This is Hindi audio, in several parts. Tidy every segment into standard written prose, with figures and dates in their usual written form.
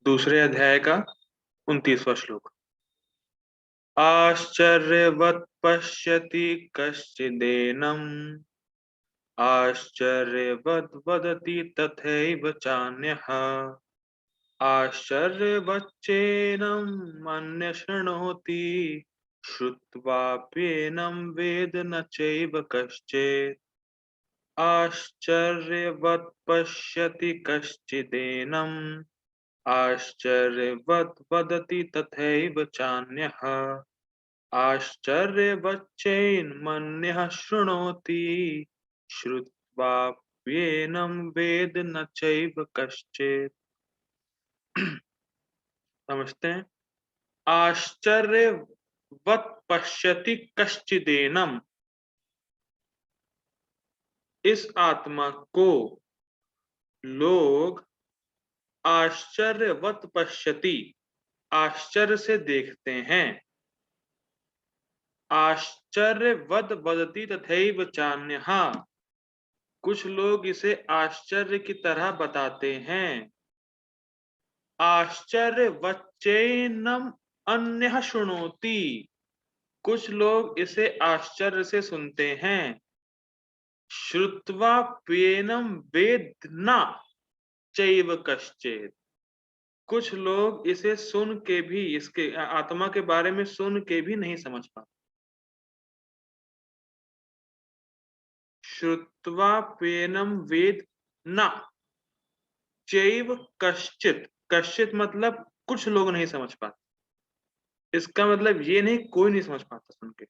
दूसरे अध्याय का 29वां श्लोक। आश्चर्यवत् पश्यति कश्चिदेनम् आश्चर्यवद् वदति तथैव चान्यः आश्चर्यवच्चैनम् अन्यः शृणोति श्रुत्वाप्येनं वेद न चैव कश्चित् आश्चर्यवत् पश्यति कश्चिदेनम् आश्चर्यवत् वदति तथैव चान्यः आश्चर्यवच्चैनमन्यः शृणोति श्रुत्वाप्येनं वेद न चैव कश्चित्। समझते हैं? आश्चर्यवत् पश्यति कश्चिदेनम, इस आत्मा को लोग आश्चर्यवत् पश्यति, आश्चर्य से देखते हैं। आश्चर्यवद् वदति तथैव चान्यः, कुछ लोग इसे आश्चर्य की तरह बताते हैं। आश्चर्यवच्चैनम् अन्यः शृणोति, कुछ लोग इसे आश्चर्य से सुनते हैं। श्रुत्वाप्येनं वेद न चैव कश्चित्, कुछ लोग इसे सुन के भी, इसके आत्मा के बारे में सुन के भी नहीं समझ पाते। श्रुत्वाप्येनं वेद न चैव कश्चित्, कश्चित् मतलब कुछ लोग नहीं समझ पाते। इसका मतलब ये नहीं कोई नहीं समझ पाता सुन के।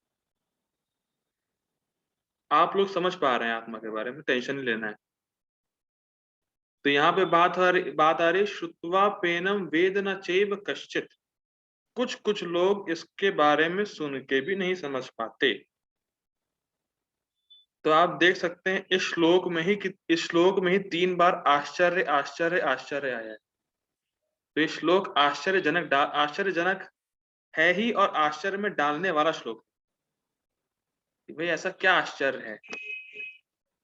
आप लोग समझ पा रहे हैं आत्मा के बारे में, टेंशन नहीं लेना है। तो यहाँ पे बात आ रही श्रुत्वाप्येनं वेद न चैव कश्चित्, कुछ लोग इसके बारे में सुन के भी नहीं समझ पाते। तो आप देख सकते हैं इस श्लोक में ही 3 बार आश्चर्य आश्चर्य आश्चर्य आया है। तो ये श्लोक आश्चर्यजनक है ही, और आश्चर्य में डालने वाला श्लोक। भाई ऐसा क्या आश्चर्य है?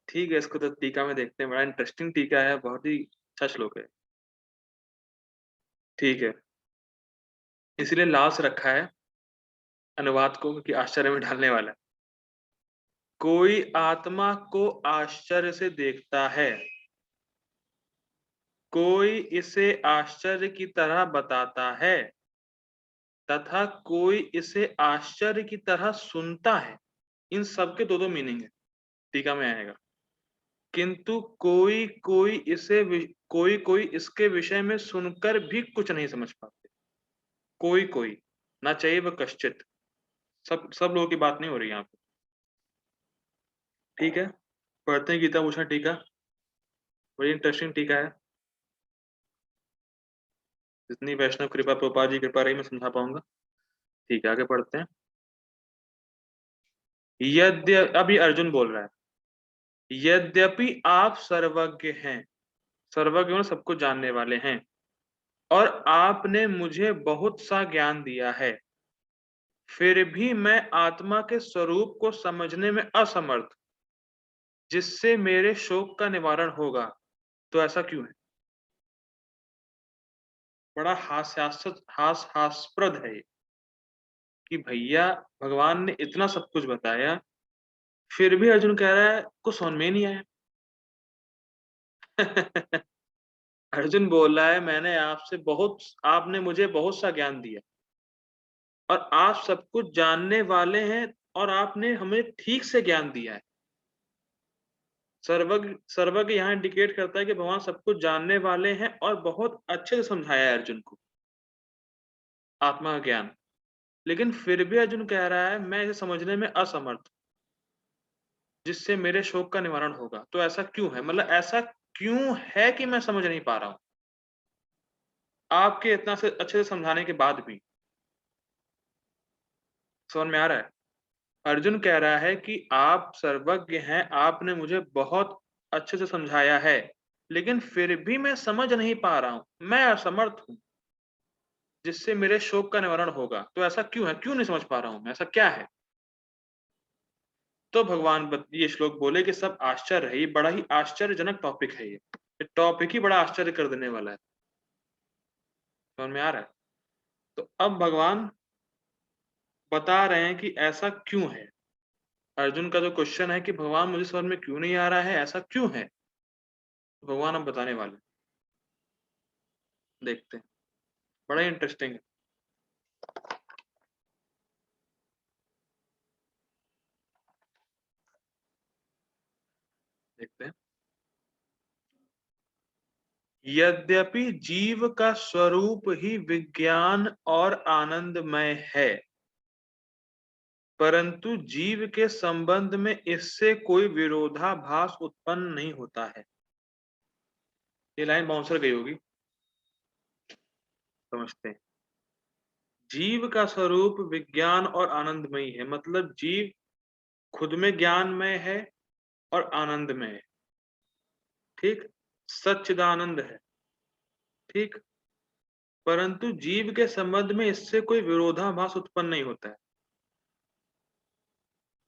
ठीक है, इसको तो टीका में देखते हैं। बड़ा इंटरेस्टिंग टीका है, बहुत ही अच्छा श्लोक है। ठीक है, इसलिए लास्ट रखा है अनुवाद को, कि आश्चर्य में डालने वाला। कोई आत्मा को आश्चर्य से देखता है, कोई इसे आश्चर्य की तरह बताता है, तथा कोई इसे आश्चर्य की तरह सुनता है। इन सब के दो मीनिंग है, टीका में आएगा। किंतु कोई कोई इसके विषय में सुनकर भी कुछ नहीं समझ पाते। कोई ना चैव कश्चित्, सब लोगों की बात नहीं हो रही यहाँ पे। ठीक है, पढ़ते हैं गीता भूषण टीका। बड़ी इंटरेस्टिंग टीका है। जितनी वैष्णव कृपा, प्रभुपाद जी कृपा रही, मैं समझा पाऊंगा। ठीक है, आगे पढ़ते हैं। अभी अर्जुन बोल रहा है, यद्यपि आप सर्वज्ञ हैं, सर्वज्ञ सबको जानने वाले हैं, और आपने मुझे बहुत सा ज्ञान दिया है, फिर भी मैं आत्मा के स्वरूप को समझने में असमर्थ, जिससे मेरे शोक का निवारण होगा। तो ऐसा क्यों है? बड़ा हास्यास्पद है ये, कि भैया भगवान ने इतना सब कुछ बताया, फिर भी अर्जुन कह रहा है कुछ समझ में नहीं आया। अर्जुन बोल रहा है आपने मुझे बहुत सा ज्ञान दिया, और आप सब कुछ जानने वाले हैं, और आपने हमें ठीक से ज्ञान दिया है। सर्वज्ञ यहाँ इंडिकेट करता है कि भगवान सब कुछ जानने वाले हैं, और बहुत अच्छे से समझाया है अर्जुन को आत्मा का ज्ञान। लेकिन फिर भी अर्जुन कह रहा है मैं इसे समझने में असमर्थ, जिससे मेरे शोक का निवारण होगा। तो ऐसा क्यों है? मतलब ऐसा क्यों है कि मैं समझ नहीं पा रहा हूं, आपके इतना से अच्छे से समझाने के बाद भी? समझ में आ रहा है? अर्जुन कह रहा है कि आप सर्वज्ञ हैं, आपने मुझे बहुत अच्छे से समझाया है, लेकिन फिर भी मैं समझ नहीं पा रहा हूं, मैं असमर्थ हूं, जिससे मेरे शोक का निवारण होगा। तो ऐसा क्यों है? क्यों नहीं समझ पा रहा हूं मैं? ऐसा क्या है? तो भगवान ये श्लोक बोले कि सब आश्चर्य है, ये बड़ा ही आश्चर्यजनक टॉपिक है। ये टॉपिक ही बड़ा आश्चर्य कर देने वाला है। समझ में आ रहा है? तो अब भगवान बता रहे हैं कि ऐसा क्यों है। अर्जुन का जो क्वेश्चन है कि भगवान मुझे समझ में क्यों नहीं आ रहा है, ऐसा क्यों है? भगवान अब बताने वाले हैं। देखते हैं, बड़ा इंटरेस्टिंग है। देखते हैं। यद्यपि जीव का स्वरूप ही विज्ञान और आनंदमय है, परंतु जीव के संबंध में इससे कोई विरोधाभास उत्पन्न नहीं होता है। ये लाइन बाउंसर गई होगी, समझते हैं। जीव का स्वरूप विज्ञान और आनंदमय है, मतलब जीव खुद में ज्ञानमय है और आनंदमय है। ठीक, सच्चिदानंद है। ठीक, परंतु जीव के संबंध में इससे कोई विरोधाभास उत्पन्न नहीं होता है।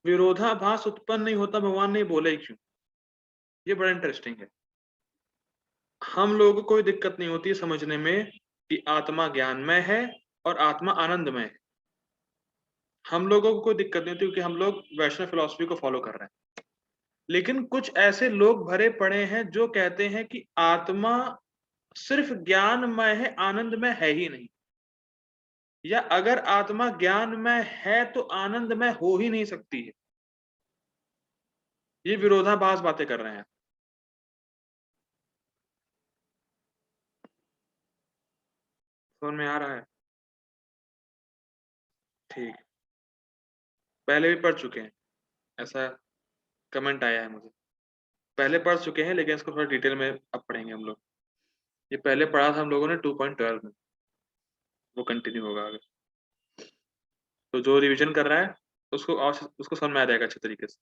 विरोधाभास उत्पन्न नहीं होता, भगवान ने बोला ही क्यों? ये बड़ा इंटरेस्टिंग है। हम लोगों को कोई दिक्कत नहीं होती समझने में कि आत्मा ज्ञानमय है और आत्मा आनंदमय है। हम लोगों को कोई दिक्कत नहीं होती क्योंकि हम लोग वैष्णव फिलॉसफी को फॉलो कर रहे हैं। लेकिन कुछ ऐसे लोग भरे पड़े हैं जो कहते हैं कि आत्मा सिर्फ ज्ञानमय है, आनंदमय है ही नहीं, या अगर आत्मा ज्ञानमय है तो आनंदमय हो ही नहीं सकती है। ये विरोधाभास बातें कर रहे हैं। समझ में आ रहा है? ठीक, पहले भी पढ़ चुके हैं, ऐसा कमेंट आया है मुझे। पहले पढ़ चुके हैं लेकिन इसको थोड़ा डिटेल में अब पढ़ेंगे हम लोग। ये पहले पढ़ा था हम लोगों ने 2.12 में, वो कंटिन्यू होगा आगे। तो जो रिवीजन कर रहा है उसको समझ में आ जाएगा अच्छे तरीके से।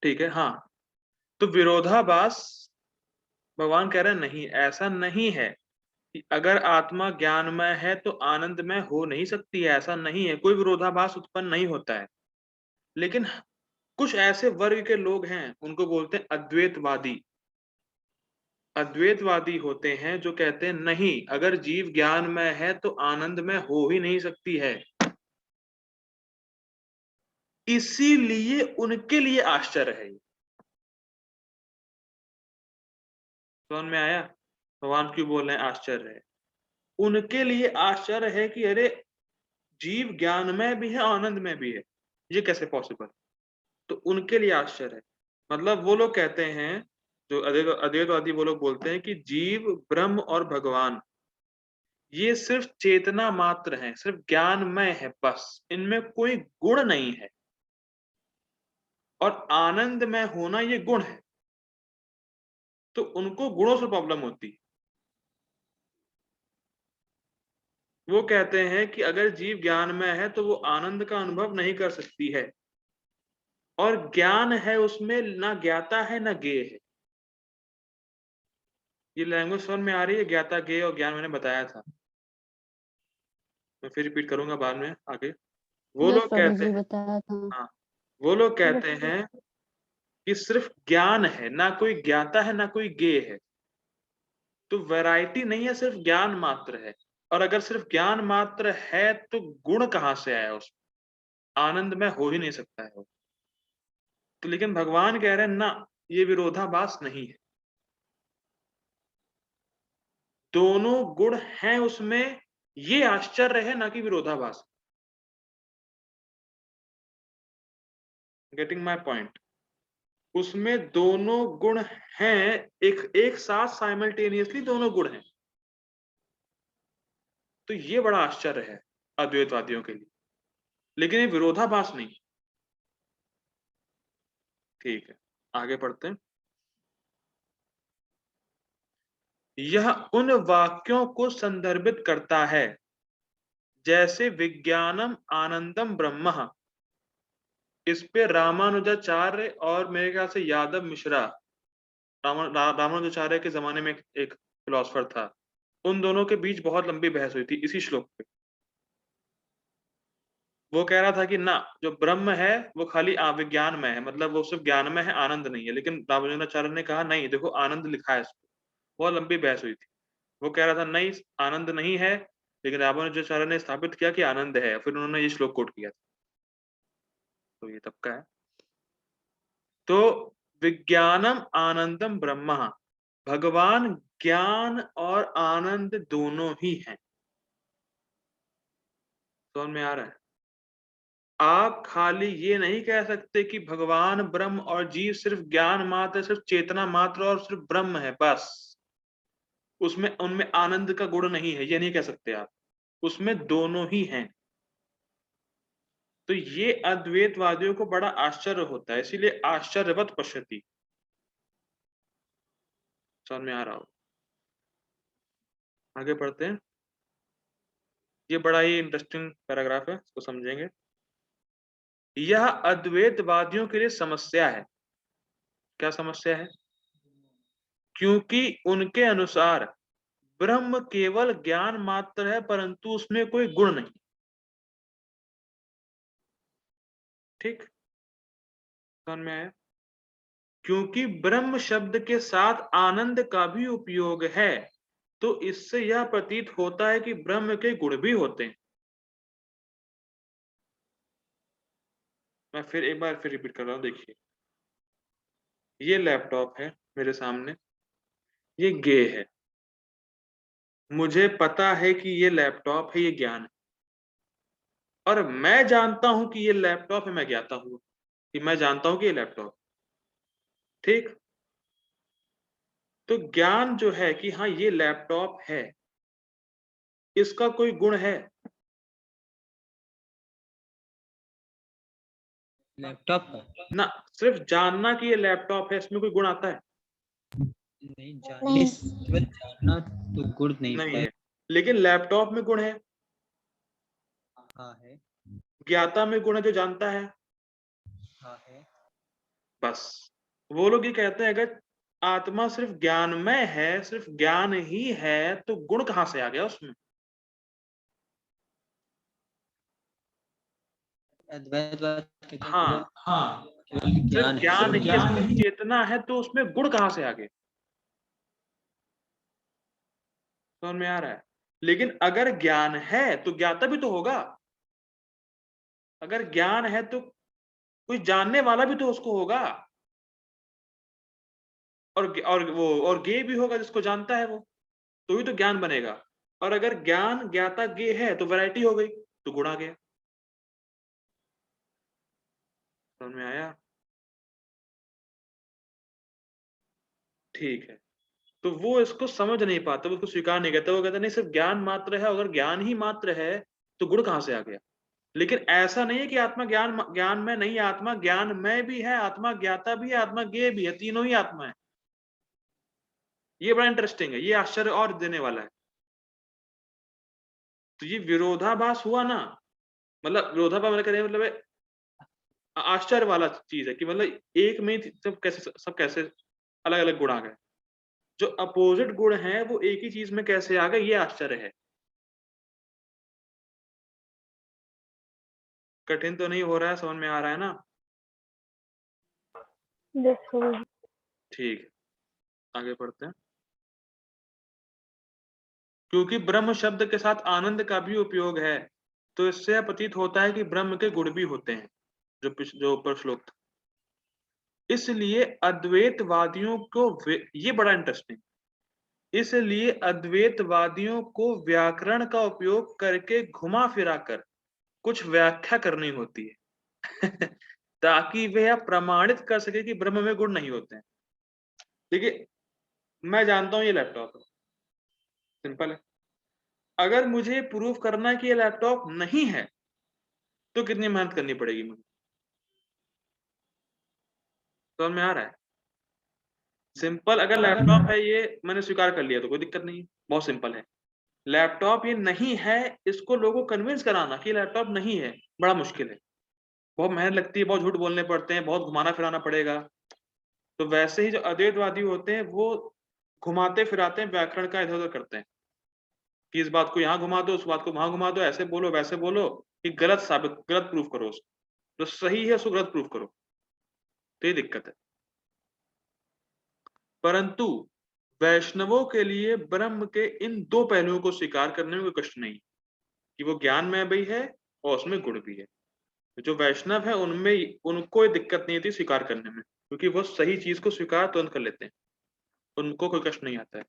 ठीक है, हाँ। तो विरोधाभास, भगवान कह रहे हैं नहीं, ऐसा नहीं है कि अगर आत्मा ज्ञानमय है तो आनंदमय हो नहीं सकती है, ऐसा नहीं है, कोई विरोधाभास उत्पन्न नहीं होता है। लेकिन कुछ ऐसे वर्ग के लोग हैं, उनको बोलते हैं अद्वैतवादी। अद्वैतवादी होते हैं जो कहते हैं नहीं, अगर जीव ज्ञानमय है तो आनंदमय हो ही नहीं सकती है। इसीलिए उनके लिए आश्चर्य है। समझ में आया? भगवान क्यों बोल रहे हैं आश्चर्य है? उनके लिए आश्चर्य है कि अरे, जीव ज्ञानमय भी है, आनंदमय भी है, ये कैसे पॉसिबल? तो उनके लिए आश्चर्य है। मतलब वो लोग कहते हैं, जो अद्वैतवादी, वो लोग बोलते हैं कि जीव, ब्रह्म और भगवान ये सिर्फ चेतना मात्र है, सिर्फ ज्ञानमय है, बस इनमें कोई गुण नहीं है, और आनंदमय होना ये गुण है। तो उनको गुणों से प्रॉब्लम होती है। वो कहते हैं कि अगर जीव ज्ञानमय है तो वो आनंद का अनुभव नहीं कर सकती है, और ज्ञान है उसमें, ना ज्ञाता है ना ज्ञेय है। ये लैंग्वेज समझ में आ रही है? ज्ञाता, ज्ञेय और ज्ञान मैंने बताया था, मैं फिर रिपीट करूंगा बाद में आगे। वो यस लोग प्रभु कहते जी हैं, बताया था। हाँ, वो लोग कहते हैं कि सिर्फ ज्ञान है, ना कोई ज्ञाता है ना कोई ज्ञेय है। तो वैरायटी नहीं है, सिर्फ ज्ञान मात्र है। और अगर सिर्फ ज्ञान मात्र है तो गुण कहाँ से आया उसमें? आनंद में हो ही नहीं सकता है वो। तो लेकिन भगवान कह रहे हैं ना, ये विरोधाभास नहीं है, दोनों गुण हैं उसमें, ये आश्चर्य है ना कि विरोधाभास। Getting my point? उसमें दोनों गुण हैं, एक एक साथ साइमल्टेनियसली दोनों गुण हैं। तो ये बड़ा आश्चर्य है अद्वैतवादियों के लिए, लेकिन ये विरोधाभास नहीं। ठीक है, आगे पढ़ते हैं। यह उन वाक्यों को संदर्भित करता है जैसे विज्ञानम आनंदम ब्रह्म, इस पे रामानुजाचार्य और मेरे ख्याल से यादव मिश्रा, रामानुजाचार्य के जमाने में एक फिलोसफर था, उन दोनों के बीच बहुत लंबी बहस हुई थी इसी श्लोक पे। वो कह रहा था कि ना, जो ब्रह्म है वो खाली विज्ञान में है, मतलब वो सिर्फ ज्ञान में है, आनंद नहीं है। लेकिन रामानुजाचार्य ने कहा नहीं, देखो आनंद लिखा है इसमें। बहुत लंबी बहस हुई थी। वो कह रहा था नहीं आनंद नहीं है, लेकिन रामानुजाचार्य ने स्थापित किया कि आनंद है, फिर उन्होंने ये श्लोक कोट किया। तो ये तब का है। तो विज्ञानम आनंदम ब्रह्म, भगवान ज्ञान और आनंद दोनों ही हैं। समझ में आ रहा है? आप खाली ये नहीं कह सकते कि भगवान ब्रह्म और जीव सिर्फ ज्ञान मात्र, सिर्फ चेतना मात्र और सिर्फ ब्रह्म है बस, उसमें उनमें आनंद का गुण नहीं है, ये नहीं कह सकते आप। उसमें दोनों ही हैं। तो ये अद्वैतवादियों को बड़ा आश्चर्य होता है, इसीलिए आश्चर्यवत पश्यति। समझ में आ रहा हो? आगे पढ़ते हैं। ये बड़ा ही इंटरेस्टिंग पैराग्राफ है, इसको समझेंगे। यह अद्वैतवादियों के लिए समस्या है। क्या समस्या है? क्योंकि उनके अनुसार ब्रह्म केवल ज्ञान मात्र है, परंतु उसमें कोई गुण नहीं। ठीक, समझ में आया? क्योंकि ब्रह्म शब्द के साथ आनंद का भी उपयोग है, तो इससे यह प्रतीत होता है कि ब्रह्म के गुण भी होते हैं। मैं फिर एक बार फिर रिपीट कर रहा हूं, देखिए। ये लैपटॉप है मेरे सामने, ये गे है, मुझे पता है कि ये लैपटॉप है, ये ज्ञान है। और मैं जानता हूं कि ये लैपटॉप है, मैं ज्ञाता हूं कि मैं जानता हूं कि ये लैपटॉप। ठीक, तो ज्ञान जो है कि हाँ ये लैपटॉप है, इसका कोई गुण है? लैपटॉप का ना, सिर्फ जानना कि ये लैपटॉप है, इसमें कोई गुण आता है? नहीं, जानने केवल जानना तो गुण नहीं है। लेकिन लैपटॉप में गुण है, हाँ है, ज्ञाता में गुण है, जो जानता है। हाँ है। बस वो लोग ये कहते हैं अगर आत्मा सिर्फ ज्ञानमय है, सिर्फ ज्ञान ही है, तो गुण कहां से आ गया उसमें? अद्वैतवाद कहते हैं हाँ, केवल सिर्फ ज्ञान है। ज्ञान ही है, सिर्फ चेतना है, तो उसमें गुण कहां से आ गए? समझ में आ रहा है? लेकिन अगर ज्ञान है तो ज्ञाता भी तो होगा। अगर ज्ञान है तो कोई जानने वाला भी तो उसको होगा, और गे भी होगा जिसको जानता है वो, तो ही तो ज्ञान बनेगा। और अगर ज्ञान ज्ञाता गे है तो वैरायटी हो गई, तो गुण आ गया। समझ में आया? ठीक है। तो वो इसको समझ नहीं पाते, वो उसको स्वीकार नहीं करते, वो कहते नहीं सिर्फ ज्ञान मात्र है, अगर ज्ञान ही मात्र है तो गुण कहां से आ गया? लेकिन ऐसा नहीं है कि आत्मा ज्ञान ज्ञान में नहीं है, आत्मा ज्ञान में भी है, आत्मा ज्ञाता भी है, आत्मा ज्ञेय भी है, तीनों ही आत्मा है। ये बड़ा इंटरेस्टिंग है, ये आश्चर्य और देने वाला है। तो ये विरोधाभास हुआ ना, मतलब विरोधाभास मतलब आश्चर्य वाला चीज है कि मतलब एक में ही सब कैसे अलग अलग गुण आ गए, जो अपोजिट गुण है वो एक ही चीज में कैसे आ गए, ये आश्चर्य है। कठिन तो नहीं हो रहा है, समझ में आ रहा है ना? ठीक है, आगे बढ़ते हैं। क्योंकि ब्रह्म शब्द के साथ आनंद का भी उपयोग है, तो इससे यह प्रतीत होता है कि ब्रह्म के गुण भी होते हैं, जो ऊपर श्लोक था। इसलिए अद्वैतवादियों को ये बड़ा इंटरेस्टिंग, इसलिए अद्वैतवादियों को व्याकरण का उपयोग करके घुमा फिरा कर कुछ व्याख्या करनी होती है ताकि वे यह प्रमाणित कर सके कि ब्रह्म में गुण नहीं होते हैं। देखिए, मैं जानता हूं ये लैपटॉप है, सिंपल है। अगर मुझे प्रूफ करना है कि ये लैपटॉप नहीं है, तो कितनी मेहनत करनी पड़ेगी मुझे? समझ में आ रहा है? सिंपल, अगर लैपटॉप है ये मैंने स्वीकार कर लिया तो कोई दिक्कत नहीं है, बहुत सिंपल है। लैपटॉप ये नहीं है, इसको लोगों को कन्विंस कराना कि लैपटॉप नहीं है बड़ा मुश्किल है, बहुत मेहनत लगती है, बहुत झूठ बोलने पड़ते हैं, बहुत घुमाना फिराना पड़ेगा। तो वैसे ही जो अद्वैतवादी होते हैं वो घुमाते फिराते हैं, व्याकरण का इधर उधर करते हैं कि इस बात को यहाँ घुमा दो, उस बात को वहां घुमा दो, ऐसे बोलो वैसे बोलो कि गलत प्रूफ करो उसको, जो सही है उसको गलत प्रूफ करो। तो ये दिक्कत है। परंतु वैष्णवों के लिए ब्रह्म के इन दो पहलुओं को स्वीकार करने में कोई कष्ट नहीं कि वो ज्ञानमय भी है और उसमें गुण भी है। जो वैष्णव है उनमें उनको ये दिक्कत नहीं आती स्वीकार करने में, क्योंकि वो सही चीज को स्वीकार तुरंत कर लेते हैं, उनको कोई कष्ट नहीं आता है।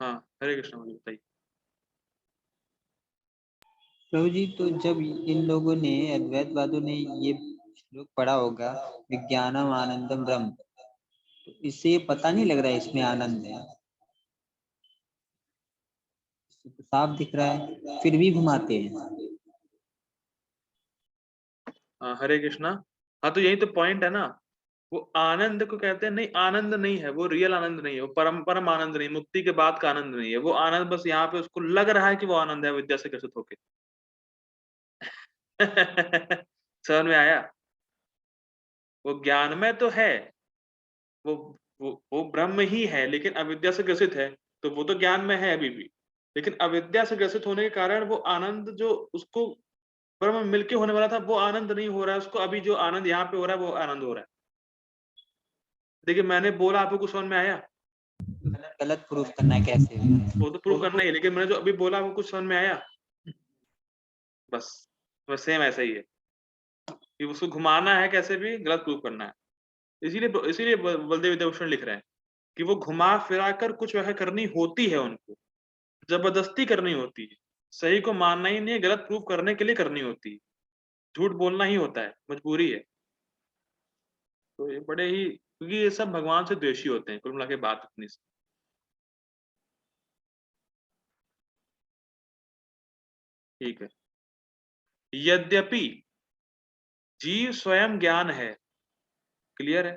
हाँ, हरे कृष्ण जी बताइए। प्रभु जी, तो जब इन लोगों ने अद्वैतवादियों ने ये श्लोक पढ़ा होगा, विज्ञानम आनंदम ब्रह्म, तो इससे ये पता नहीं लग रहा है इसमें आनंद है, तो साफ दिख रहा है, फिर भी घुमाते हैं। हाँ, हरे कृष्णा। हाँ, तो यही तो पॉइंट है ना, वो आनंद को कहते हैं, नहीं आनंद नहीं है, वो रियल आनंद नहीं है, वो परम परम आनंद नहीं, मुक्ति के बाद का आनंद नहीं है, वो आनंद बस यहाँ पे उसको लग रहा है कि वो आनंद है विद्या से ग्रसित होके। समझ में आया? वो ज्ञान में तो है, वो वो ब्रह्म ही है, लेकिन अविद्या से ग्रसित है, तो वो तो ज्ञान में है अभी भी, लेकिन अविद्या से ग्रसित होने के कारण वो आनंद जो उसको ब्रह्म में मिलके होने वाला था वो आनंद नहीं हो रहा है उसको, अभी जो आनंद यहाँ पे हो रहा है वो आनंद हो रहा है। देखिए मैंने बोला, आपको कुछ समझ में आया? गलत प्रूफ करना है कैसे भी। वो तो प्रूव करना ही है, लेकिन मैंने जो अभी बोला वो कुछ समझ में आया? बस बस सेम ऐसा ही है कि उसको घुमाना है, कैसे भी गलत प्रूव करना है। इसीलिए इसीलिए बलदेव विद्याभूषण लिख रहे हैं कि वो घुमा फिरा कर कुछ वह करनी होती है, उनको जबरदस्ती करनी होती है, सही को मानना ही नहीं है, गलत प्रूव करने के लिए करनी होती है, झूठ बोलना ही होता है, मजबूरी है। तो ये बड़े ही, क्योंकि ये सब भगवान से द्वेषी होते हैं, कुल मिला के बात इतनी सी। ठीक है। यद्यपि जीव स्वयं ज्ञान है, क्लियर है,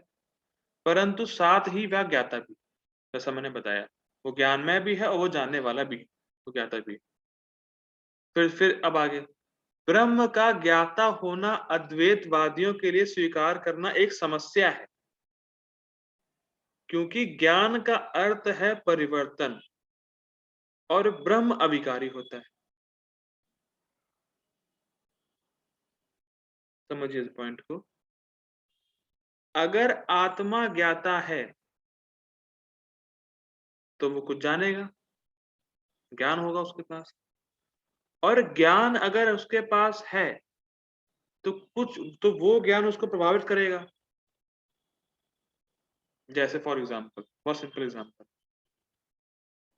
परंतु साथ ही वह ज्ञाता भी, जैसा मैंने बताया, वो ज्ञानमय भी है और वो जानने वाला भी, वो ज्ञाता भी। फिर अब आगे, ब्रह्म का ज्ञाता होना अद्वैतवादियों के लिए स्वीकार करना एक समस्या है, क्योंकि ज्ञान का अर्थ है परिवर्तन और ब्रह्म अविकारी होता है। समझिए इस पॉइंट को। अगर आत्मा ज्ञाता है तो वो कुछ जानेगा, ज्ञान होगा उसके पास, और ज्ञान अगर उसके पास है तो कुछ, तो वो ज्ञान उसको प्रभावित करेगा। जैसे फॉर एग्जाम्पल, बहुत सिंपल एग्जाम्पल,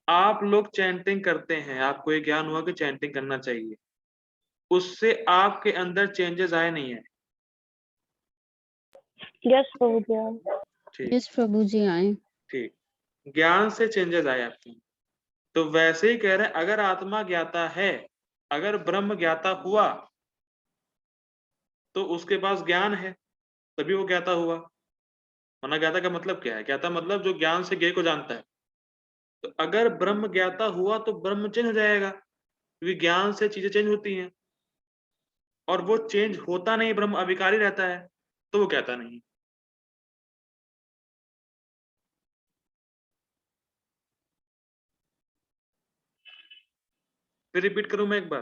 आप लोग चैंटिंग करते हैं, आपको ये ज्ञान हुआ कि चैंटिंग करना चाहिए, उससे आपके अंदर चेंजेस आए नहीं है? यस प्रभु जी। ठीक, यस प्रभु जी आए। ठीक, ज्ञान से चेंजेस आए आपके। तो वैसे ही कह रहे हैं, अगर आत्मा ज्ञाता है, अगर ब्रह्म ज्ञाता हुआ तो उसके पास ज्ञान है, तभी वो ज्ञाता हुआ। वरना ज्ञाता का मतलब क्या है? ज्ञाता मतलब जो ज्ञान से ज्ञेय को जानता है। तो अगर ब्रह्म ज्ञाता हुआ तो ब्रह्म चेंज हो जाएगा, क्योंकि ज्ञान से चीजें चेंज होती हैं, और वो चेंज होता नहीं, ब्रह्म अविकारी रहता है, तो वो ज्ञाता नहीं। फिर रिपीट करूं मैं एक बार?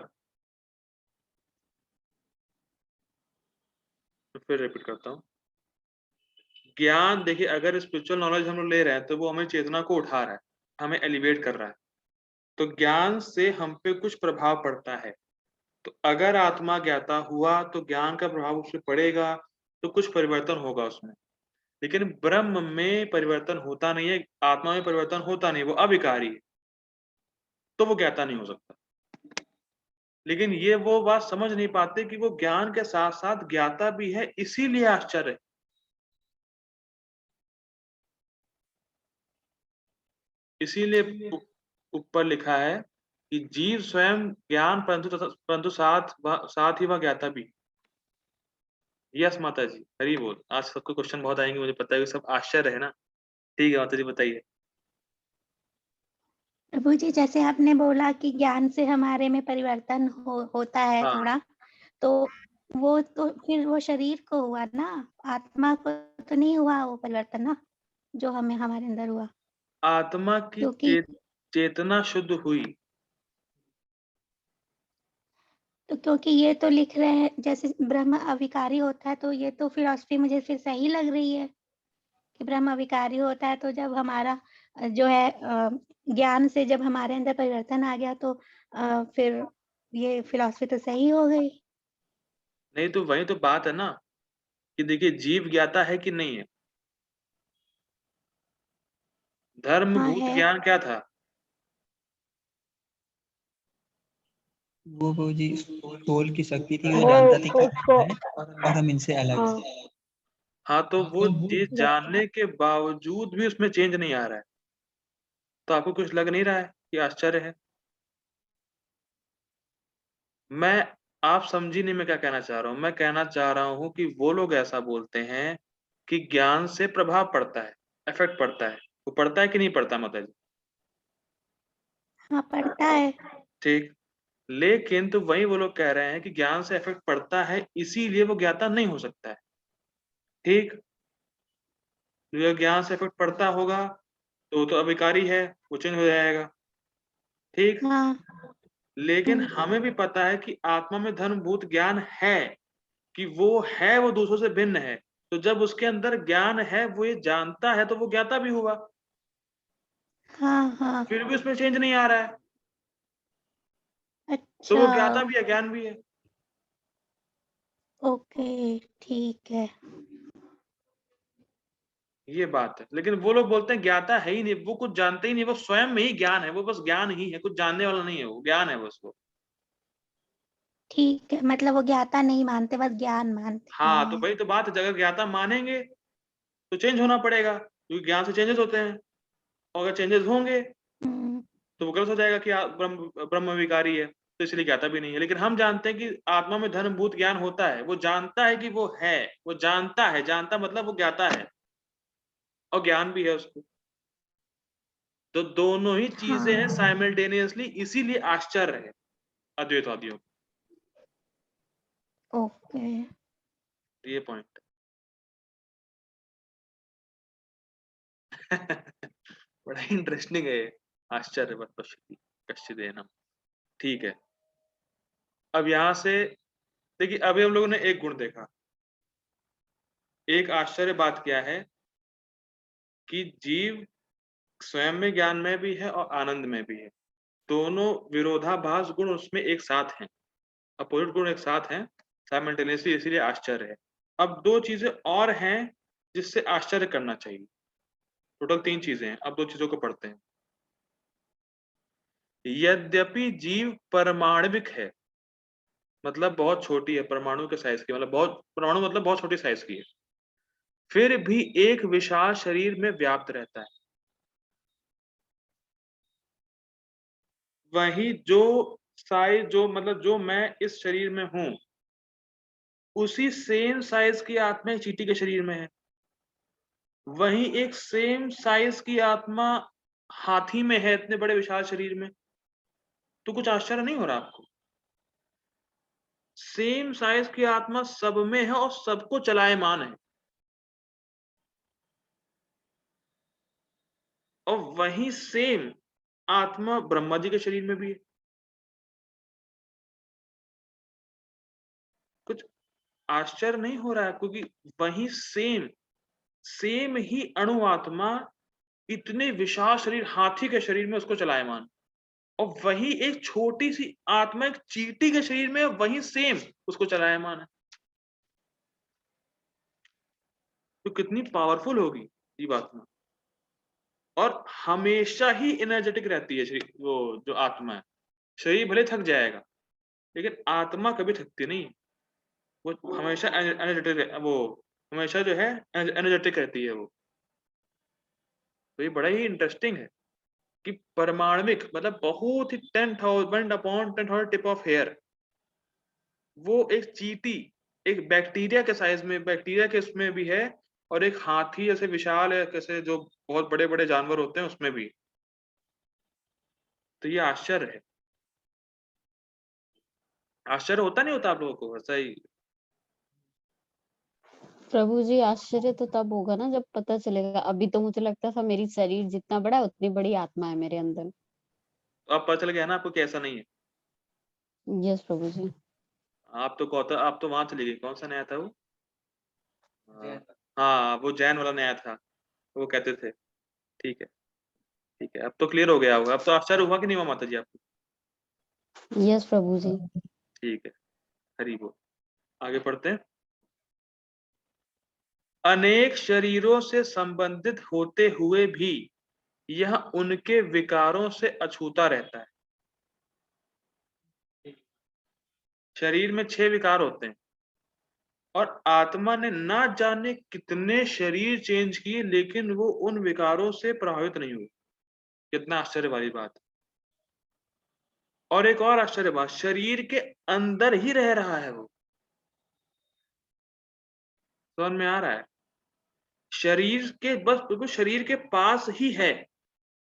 तो फिर रिपीट करता हूं। ज्ञान, देखिए अगर स्पिरिचुअल नॉलेज हम लोग ले रहे हैं तो वो हमें चेतना को उठा रहा है, हमें एलिवेट कर रहा है, तो ज्ञान से हम पे कुछ प्रभाव पड़ता है। तो अगर आत्मा ज्ञाता हुआ तो ज्ञान का प्रभाव उस पर पड़ेगा, तो कुछ परिवर्तन होगा उसमें। लेकिन ब्रह्म में परिवर्तन होता नहीं है, आत्मा में परिवर्तन होता नहीं, वो अविकारी है, तो वो ज्ञाता नहीं हो सकता। लेकिन ये वो बात समझ नहीं पाते कि वो ज्ञान के साथ साथ ज्ञाता भी है, इसीलिए आश्चर्य है। इसीलिए ऊपर लिखा है कि जीव स्वयं ज्ञान, परंतु साथ ही वह ज्ञाता भी। यस माता जी, हरी बोल। आज सबको क्वेश्चन बहुत आएंगे, मुझे पता है कि सब आश्चर्य है ना। ठीक है माता जी, बताइए। प्रभु जी, जैसे आपने बोला कि ज्ञान से हमारे में परिवर्तन होता है हाँ, थोड़ा, तो वो तो फिर वो शरीर को हुआ ना, आत्मा को तो नहीं हुआ वो परिवर्तन ना, जो हमें हमारे अंदर हुआ। आत्मा की क्योंकि चेतना शुद्ध हुई। तो क्योंकि ये तो लिख रहे हैं जैसे ब्रह्म अविकारी होता है, तो ये तो फिलॉसफी मुझे फिर सही लग रही है कि ब्रह्म विकारी होता है, तो जब हमारा जो है ज्ञान से जब हमारे अंदर परिवर्तन आ गया तो फिर ये फिलॉसफी तो सही हो गई। नहीं तो वही तो बात है ना कि देखिए जीव ज्ञाता है कि नहीं है। हाँ, धर्मभूत है। ज्ञान क्या था? वो बाबूजी सोल की शक्ति थी, वो वो जानता था कि उसको हम हैं और हम इनसे अलग हाँ, हैं। हाँ, तो वो चीज जब जानने के बावजूद भी उसमें चेंज नहीं आ रहा है, तो आपको कुछ लग नहीं रहा है कि आश्चर्य है? मैं आप समझी नहीं मैं क्या कहना चाह रहा हूँ। मैं कहना चाह रहा हूँ कि वो लोग ऐसा बोलते हैं कि ज्ञान से प्रभाव पड़ता है, इफेक्ट पड़ता है। वो पड़ता है कि नहीं पड़ता माता जी? हाँ, पड़ता है। ठीक। लेकिन तो वही वो लोग कह रहे हैं कि ज्ञान से इफेक्ट पड़ता है, इसीलिए वो ज्ञाता नहीं हो सकता है। ठीक। जो ज्ञान से इफेक्ट पड़ता होगा तो वो तो अविकारी है, वो चेंज हो जाएगा। ठीक। हाँ, लेकिन हमें भी पता है कि आत्मा में धर्मभूत ज्ञान है, कि वो है, वो दूसरों से भिन्न है। तो जब उसके अंदर ज्ञान है, वो ये जानता है, तो वो ज्ञाता भी हुआ। हाँ, हाँ। फिर भी उसमें चेंज नहीं आ रहा है, तो अच्छा, वो ज्ञाता भी है, ज्ञान भी है। ओके, ठीक है। ये बात है। लेकिन वो लोग बोलते हैं ज्ञाता है ही नहीं, वो कुछ जानते ही नहीं, वो स्वयं में ही ज्ञान है, वो बस ज्ञान ही है, कुछ जानने वाला नहीं है, वो ज्ञान है बस वो। ठीक है, मतलब वो ज्ञाता नहीं मानते, बस ज्ञान मानते हाँ, तो हैं। वही तो बात है, अगर ज्ञाता मानेंगे तो चेंज होना पड़ेगा, क्योंकि ज्ञान से चेंजेस होते हैं, और अगर चेंजेस होंगे हुँ, तो वो गलत हो जाएगा कि ब्रह्म ब्रह्म विकारी है, तो इसलिए ज्ञाता भी नहीं है। लेकिन हम जानते हैं कि आत्मा में धर्मभूत ज्ञान होता है, वो जानता है कि वो है, वो जानता है, जानता मतलब वो ज्ञाता है, और ज्ञान भी है उसको। तो दोनों ही चीजें हैं हाँ, साइमल्टेनियसली, इसीलिए आश्चर्य है अद्वैतवादियों को। ओके। ये पॉइंट बड़ा ही इंटरेस्टिंग है ये, आश्चर्य कश्चिदेनम। ठीक है। अब यहाँ से देखिए, अभी हम लोगों ने एक गुण देखा, एक आश्चर्य बात क्या है कि जीव स्वयं में ज्ञान में भी है और आनंद में भी है। दोनों विरोधाभास गुण उसमें एक साथ हैं, अपोजिट गुण एक साथ हैं साइमल्टेनियसली, इसीलिए आश्चर्य है। अब दो चीजें और हैं जिससे आश्चर्य करना चाहिए। टोटल तीन चीजें हैं, अब दो चीजों को पढ़ते हैं। यद्यपि जीव परमाणविक है, मतलब बहुत छोटी है, परमाणु के साइज की, मतलब बहुत परमाणु मतलब बहुत छोटी साइज की है, फिर भी एक विशाल शरीर में व्याप्त रहता है। वही जो साइज, जो मतलब जो मैं इस शरीर में हूं, उसी सेम साइज की आत्मा एक चींटी के शरीर में है। वही एक सेम साइज की आत्मा हाथी में है, इतने बड़े विशाल शरीर में। तो कुछ आश्चर्य नहीं हो रहा आपको? सेम साइज की आत्मा सब में है और सबको चलायमान है, और वही सेम आत्मा ब्रह्मा जी के शरीर में भी है। कुछ आश्चर्य नहीं हो रहा है? क्योंकि वही सेम सेम ही अणु आत्मा इतने विशाल शरीर हाथी के शरीर में उसको चलायमान, और वही एक छोटी सी आत्मा एक चींटी के शरीर में वही सेम उसको चलायमान है। तो कितनी पावरफुल होगी जीवात्मा, और हमेशा ही एनर्जेटिक रहती है शरीर, वो जो आत्मा है। शरीर भले थक जाएगा, लेकिन आत्मा कभी थकती नहीं, वो हमेशा एनर्जेटिक, वो हमेशा जो है एनर्जेटिक रहती है वो। तो ये बड़ा ही इंटरेस्टिंग है कि परमाणविक मतलब बहुत ही 10,000 अपॉन 10,000 टिप ऑफ हेयर, वो एक चींटी, एक बैक्टीरिया के साइज में, बैक्टीरिया के उसमें भी है, और एक हाथी जैसे विशाल है, कैसे जो बहुत बड़े बड़े जानवर होते हैं उसमें भी। तो ये आश्चर्य है। आश्चर्य होता नहीं होता आप लोगों को ऐसा ही? प्रभु जी आश्चर्य तो तब होगा ना जब पता चलेगा। अभी तो मुझे लगता था मेरी शरीर जितना बड़ा है उतनी बड़ी आत्मा है मेरे अंदर। तो अब पता चल गया ना आपको कि ऐसा नहीं है। यस प्रभु जी। आप तो आप तो वहां चली गई, कौन सा नया था वो? हाँ, हाँ, वो जैन वाला नया था। वो कहते थे। ठीक है, ठीक है, अब तो क्लियर हो गया होगा। अब तो आश्चर्य हुआ कि नहीं हुआ माता जी आपको? यस प्रभु जी। ठीक है, हरि बोल। आगे पढ़ते हैं। अनेक शरीरों से संबंधित होते हुए भी यह उनके विकारों से अछूता रहता है। शरीर में 6 विकार होते हैं और आत्मा ने ना जाने कितने शरीर चेंज किए, लेकिन वो उन विकारों से प्रभावित नहीं हुई। कितना आश्चर्य वाली बात। और एक और आश्चर्य बात, शरीर के अंदर ही रह रहा है वो। समझ में आ रहा है? शरीर के बस बिल्कुल शरीर के पास ही है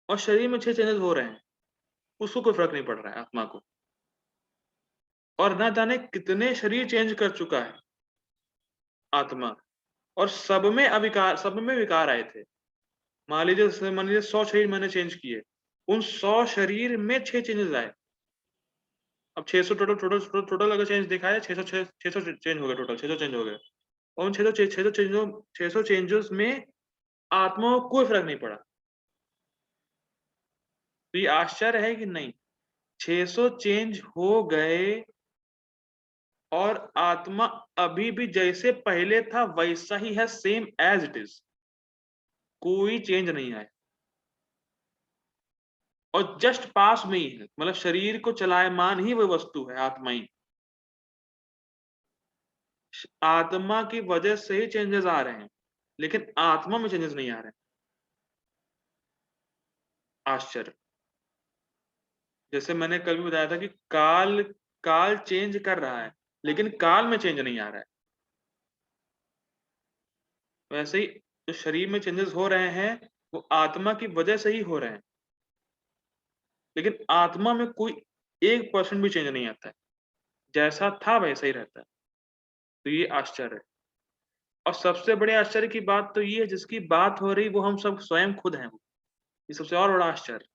और शरीर में 6 चेंजेस हो रहे हैं, उसको कोई फर्क नहीं पड़ रहा है आत्मा को। और ना जाने कितने शरीर चेंज कर चुका है आत्मा, और सब में विकार आए थे। मान लीजिए 100 शरीर मैंने चेंज किए, उन 100 शरीर में 6 चेंजेस आए। अब 600 टोटल अगर चेंज देखा है, 600 चेंज हो गए, टोटल 600 चेंज हो गए। और उन 600 चेंजेस में आत्मा को कोई फर्क नहीं पड़ा। तो ये आश्चर्य है कि नहीं? 600 चेंज हो गए और आत्मा अभी भी जैसे पहले था वैसा ही है, सेम एज इट इज। कोई चेंज नहीं आया और जस्ट पास में ही है, मतलब शरीर को चलायमान ही वो वस्तु है, आत्मा ही। आत्मा की वजह से ही चेंजेस आ रहे हैं, लेकिन आत्मा में चेंजेस नहीं आ रहे हैं। आश्चर्य। जैसे मैंने कल भी बताया था कि काल काल चेंज कर रहा है, लेकिन काल में चेंज नहीं आ रहा है। वैसे ही जो शरीर में चेंजेस हो रहे हैं वो आत्मा की वजह से ही हो रहे हैं, लेकिन आत्मा में कोई 1% भी चेंज नहीं आता है, जैसा था वैसा ही रहता है। तो ये आश्चर्य है। और सबसे बड़े आश्चर्य की बात तो ये है, जिसकी बात हो रही वो हम सब स्वयं खुद हैं। वो ये सबसे और बड़ा आश्चर्य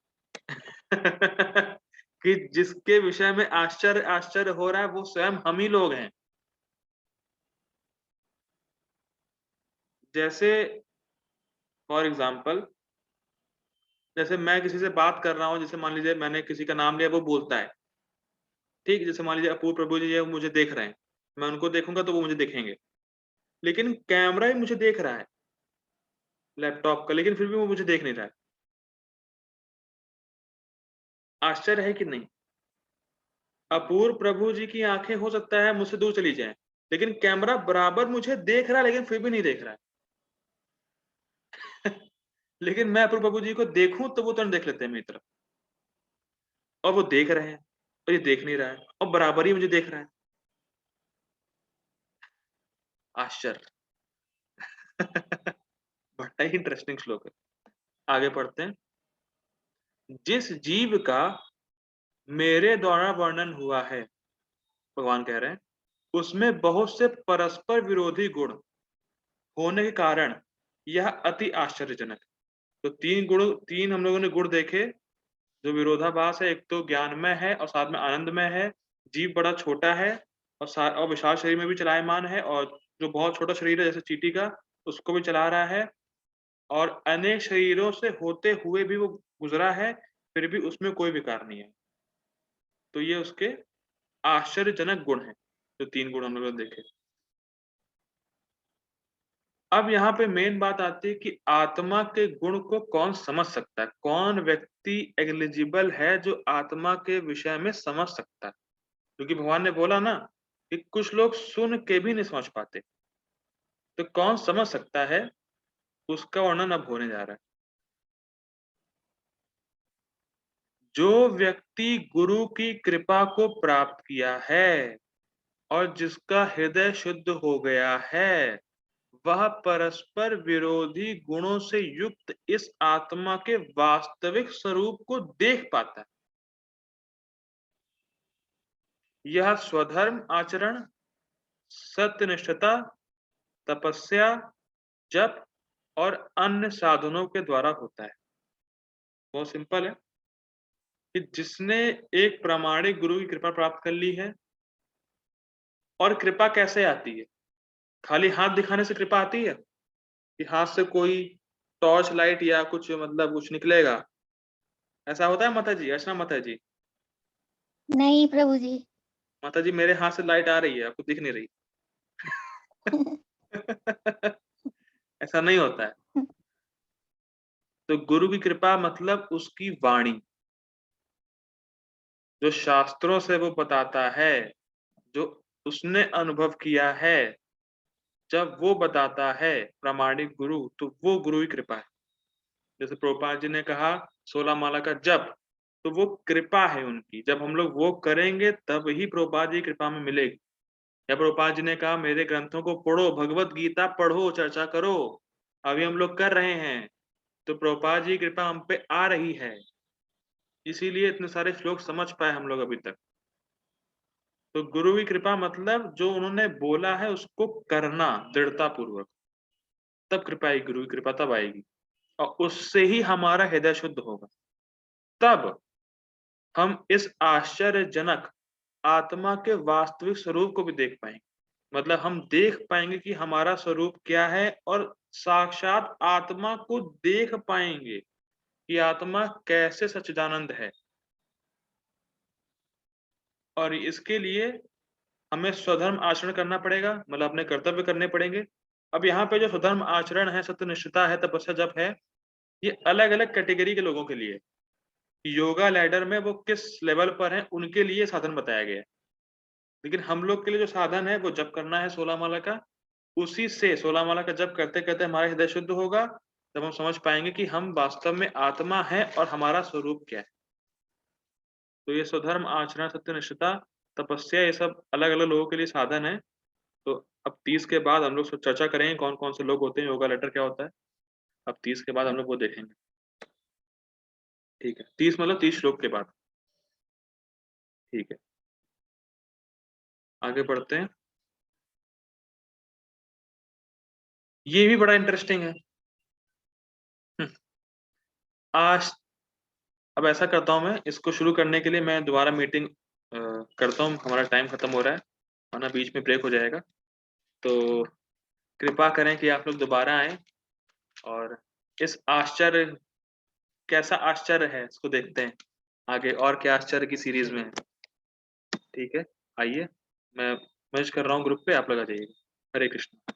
कि जिसके विषय में आश्चर्य आश्चर्य हो रहा है वो स्वयं हम ही लोग हैं। जैसे फॉर एग्जाम्पल, जैसे मैं किसी से बात कर रहा हूँ, जैसे मान लीजिए मैंने किसी का नाम लिया, वो बोलता है, ठीक है। जैसे मान लीजिए अपूर्व प्रभु जी है, वो मुझे देख रहे हैं, मैं उनको देखूंगा तो वो मुझे देखेंगे, लेकिन कैमरा ही मुझे देख रहा है लैपटॉप का, लेकिन फिर भी वो मुझे देख नहीं रहा है। आश्चर्य है कि नहीं? अपूर्व प्रभु जी की आंखें हो सकता है मुझसे दूर चली जाएं, लेकिन कैमरा बराबर मुझे देख रहा है, लेकिन फिर भी नहीं देख रहा है। लेकिन मैं अपूर्व प्रभु जी को देखूं तो वो तुरंत देख लेते हैं मेरी तरफ, और वो देख रहे हैं और ये देख नहीं रहा है, और बराबर ही मुझे देख रहा है। आश्चर्य। बड़ा ही इंटरेस्टिंग श्लोक है। आगे पढ़ते हैं। जिस जीव का मेरे द्वारा वर्णन हुआ है, भगवान कह रहे हैं, उसमें बहुत से परस्पर विरोधी गुण होने के कारण यह अति आश्चर्यजनक। तो 3 हम लोगों ने गुण देखे जो विरोधाभास है। एक तो ज्ञानमय है और साथ में आनंदमय है, जीव बड़ा छोटा है और विशाल शरीर में भी चलायमान है, और जो बहुत छोटा शरीर है जैसे चींटी का, उसको भी चला रहा है, और अनेक शरीरों से होते हुए भी वो गुजरा है, फिर भी उसमें कोई विकार नहीं है। तो ये उसके आश्चर्यजनक गुण हैं, जो 3 गुण हम लोगों ने देखे। अब यहाँ पे मेन बात आती है कि आत्मा के गुण को कौन समझ सकता है, कौन व्यक्ति एलिजिबल है जो आत्मा के विषय में समझ सकता है। क्योंकि भगवान ने बोला ना कि कुछ लोग सुन के भी नहीं समझ पाते, तो कौन समझ सकता है, उसका वर्णन अब होने जा रहा है। जो व्यक्ति गुरु की कृपा को प्राप्त किया है और जिसका हृदय शुद्ध हो गया है, वह परस्पर विरोधी गुणों से युक्त इस आत्मा के वास्तविक स्वरूप को देख पाता है। यह स्वधर्म आचरण, सत्यनिष्ठता, तपस्या, जप और अन्य साधनों के द्वारा होता है। बहुत सिंपल है कि जिसने एक प्रामाणिक गुरु की कृपा प्राप्त कर ली है, और कृपा कैसे आती है? खाली हाथ दिखाने से कृपा आती है कि हाथ से कोई टॉर्च लाइट या कुछ मतलब कुछ निकलेगा, ऐसा होता है माता जी? अर्चना माता जी, नहीं प्रभु जी। माता जी मेरे हाथ से लाइट आ रही है, आपको दिख नहीं रही। ऐसा नहीं होता है। तो गुरु की कृपा मतलब उसकी वाणी, जो शास्त्रों से वो बताता है, जो उसने अनुभव किया है, जब वो बताता है प्रामाणिक गुरु, तो वो गुरु की कृपा है। जैसे प्रभुपाद जी ने कहा 16 माला का जप, तो वो कृपा है उनकी, जब हम लोग वो करेंगे तब ही प्रभुपाद जी की कृपा में मिलेगी। या प्रभुपाद जी ने कहा मेरे ग्रंथों को पढ़ो, भगवत गीता पढ़ो, चर्चा करो, अभी हम लोग कर रहे हैं, तो प्रभुपाद जी की कृपा हम पे आ रही है, इसीलिए इतने सारे श्लोक समझ पाए हम लोग अभी तक। तो गुरु की कृपा मतलब जो उन्होंने बोला है उसको करना दृढ़ता पूर्वक, तब कृपा आएगी, गुरु की कृपा तब आएगी, और उससे ही हमारा हृदय शुद्ध होगा। तब हम इस आश्चर्यजनक आत्मा के वास्तविक स्वरूप को भी देख पाएंगे। मतलब हम देख पाएंगे कि हमारा स्वरूप क्या है, और साक्षात आत्मा को देख पाएंगे कि आत्मा कैसे सच्चिदानंद है। और इसके लिए हमें स्वधर्म आचरण करना पड़ेगा, मतलब अपने कर्तव्य करने पड़ेंगे। अब यहाँ पे जो स्वधर्म आचरण है, सत्यनिष्ठता है, तपस्या जप है, ये अलग अलग कैटेगरी के लोगों के लिए। योगा लैडर में वो किस लेवल पर है उनके लिए साधन बताया गया है, लेकिन हम लोग के लिए जो साधन है वो जप करना है 16 माला का। उसी से 16 माला का जप करते करते हमारा हृदय शुद्ध होगा, तब हम समझ पाएंगे कि हम वास्तव में आत्मा है और हमारा स्वरूप क्या है। तो ये स्वधर्म आचरण, सत्यनिष्ठता, तपस्या, ये सब अलग अलग लोगों के लिए साधन है। तो अब 30 के बाद हम लोग चर्चा करेंगे कौन कौन से लोग होते हैं, योगा लेटर क्या होता है। अब 30 के बाद हम लोग वो देखेंगे। ठीक है, 30 मतलब 30 श्लोक के बाद। ठीक है, आगे बढ़ते हैं। ये भी बड़ा इंटरेस्टिंग है। हम्म, आज अब ऐसा करता हूं, मैं इसको शुरू करने के लिए मैं दोबारा मीटिंग करता हूं, हमारा टाइम खत्म हो रहा है, वरना बीच में ब्रेक हो जाएगा। तो कृपा करें कि आप लोग दोबारा आएं और इस आश्चर्य, कैसा आश्चर्य है इसको देखते हैं आगे, और क्या आश्चर्य की सीरीज में है। ठीक है, आइए, मैं मैसेज कर रहा हूँ ग्रुप पे, आप लोग आ जाइएगा। हरे कृष्ण।